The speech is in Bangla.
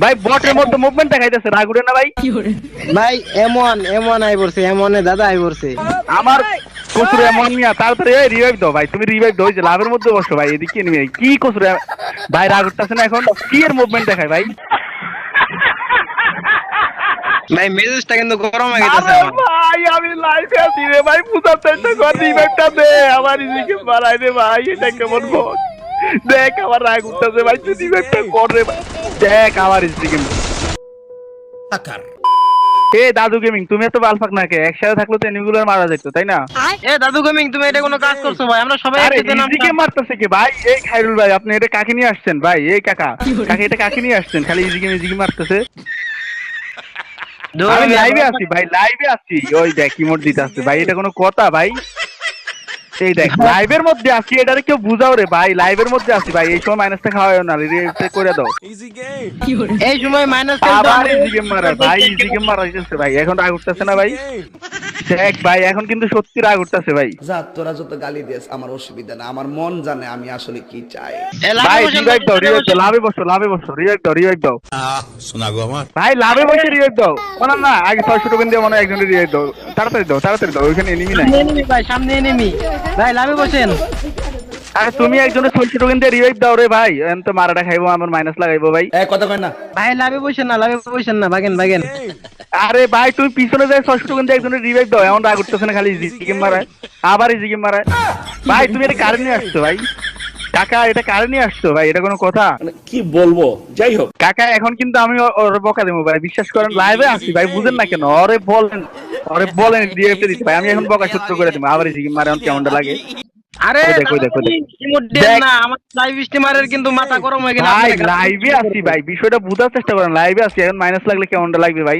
ভাই বটের মধ্যে মুভমেন্ট দেখাইতেছে রাগ উঠে না ভাই। ভাই এমন এমন আই পড়ছে, এমনে দাদা আই পড়ছে। আমার কসুরে এমন নিয়া তাড়াতাড়ি রিভাইভ দাও ভাই, তুমি রিভাইভ দাও, ওই যে লাভের মধ্যে বসো ভাই, এদিকে নিয়ে কি কসুরে ভাই রাগ উঠতেছে না এখন, কি এর মুভমেন্ট দেখায় ভাই। ভাই মেজাজটা কিন্তু গরম হয়ে গেছে আমার। ভাই আমি লাইভে আছি রে ভাই, পূজার চেষ্টা কর, রিভাইভটা দে আমার, এদিকে মারাই রে ভাই, এটা কেমন বল দেখ, আমার রাগ উঠতেছে ভাই, তুই রিভাইভটা কর রে ভাই, দেখ আমার এদিকে। এ দাদু গেমিং, তুমি এত বালফাক না কে, একসাথে থাকলে তো এনিমিগুলো মারা যেত তাই না? এ দাদু গেমিং, তুমি এটা কোনো কাজ করছো ভাই? আমরা সবাই আরে একসাথে নাম ইজিকে মারতেছে কি ভাই? এই খাইরুল ভাই, আপনি এটা কাকে নিয়ে আসছেন ভাই? এই কাকা কাকে এটা কাকে নিয়ে আসছেন? খালি ইজিকে মারতেছে। আমি লাইভে আছি ভাই, লাইভে আছি, ওই দেখ ইমোট দিতে আসছে ভাই, এটা কোনো কথা ভাই? এই দেখ লাইভের মধ্যে আছি, এটারে কেউ বুঝাও রে ভাই, লাইভের মধ্যে আছি ভাই, এই সময় মাইনাসটা খাওয়াও না, রিয়েক্ট করে দাও। এই সময় মাইনাস আবার ইজিকে মারা ভাই, ইজিকে মারা হইতেছে ভাই, এখন রাগ উঠতেছে না ভাই? দেখ ভাই এখন কিন্তু সত্যি রাগ উঠতেছে ভাই। যা তোরা যত গালি দিস আমার অসুবিধা না, আমার মন জানে আমি আসলে কি চাই। ভাই রিভাইভ দাও, রিভাইভ দাও, লাভে বসো, লাভে বসো, রিভাইভ দাও, রিভাইভ দাও। শোনা গো আমার ভাই লাভে বসে রিভাইভ দাও, না না আগে 600 টোকেন দিয়ে মনে হয় একজনের রিভাইভ দাও, তাড়াতাড়ি দাও, তাড়াতাড়ি দাও, ওইখানে এনিমি নাই। এনিমি ভাই, সামনে এনিমি ভাই, লাভে বসেন। আরে তুমি একজনের 600 টোকেন দিয়ে রিভাইভ দাও রে ভাই, এখন তো মারাটা খাইবো, আমার মাইনাস লাগাইবো ভাই। কথা কয় না ভাই লাভে বসেন না, লাভে বসেন না, ভাগেন ভাগেন। আরে ভাই তুমি পিছনে যায় 600 টোকেন দিয়ে একজনের রিভাইভ দাও, এমন রাগ উঠতেছে না, খালি ইজিকে মারায়, আবার ইজিকে মারায়। ভাই তুমি এটা কারে নিয়ে আসছো ভাই? কাকা এটা কারে নিয়ে আসছো ভাই? এটা কোনো কথা? কি বলবো, যাই হোক কাকা এখন কিন্তু আমি ওর বকা দেবো ভাই, বিশ্বাস করেন, লাইভে আছি ভাই, বুঝেন না কেন? ওরে বলেন রিয়েক্ট দিতে ভাই, আমি এখন বকা সূত্র করে দেবো, আবার ইজিকে মারে, এখন কেমনটা লাগে? আরে দেখো দেখো ইমোট দেন না, আমার লাইভ স্ট্রিমারের কিন্তু মাথা গরম হয়ে গেল। ভাই লাইভে আছি ভাই, বিষয়টা বুঝার চেষ্টা করেন, লাইভে আছি, এখন মাইনাস লাগলে কেমনটা লাগবে ভাই?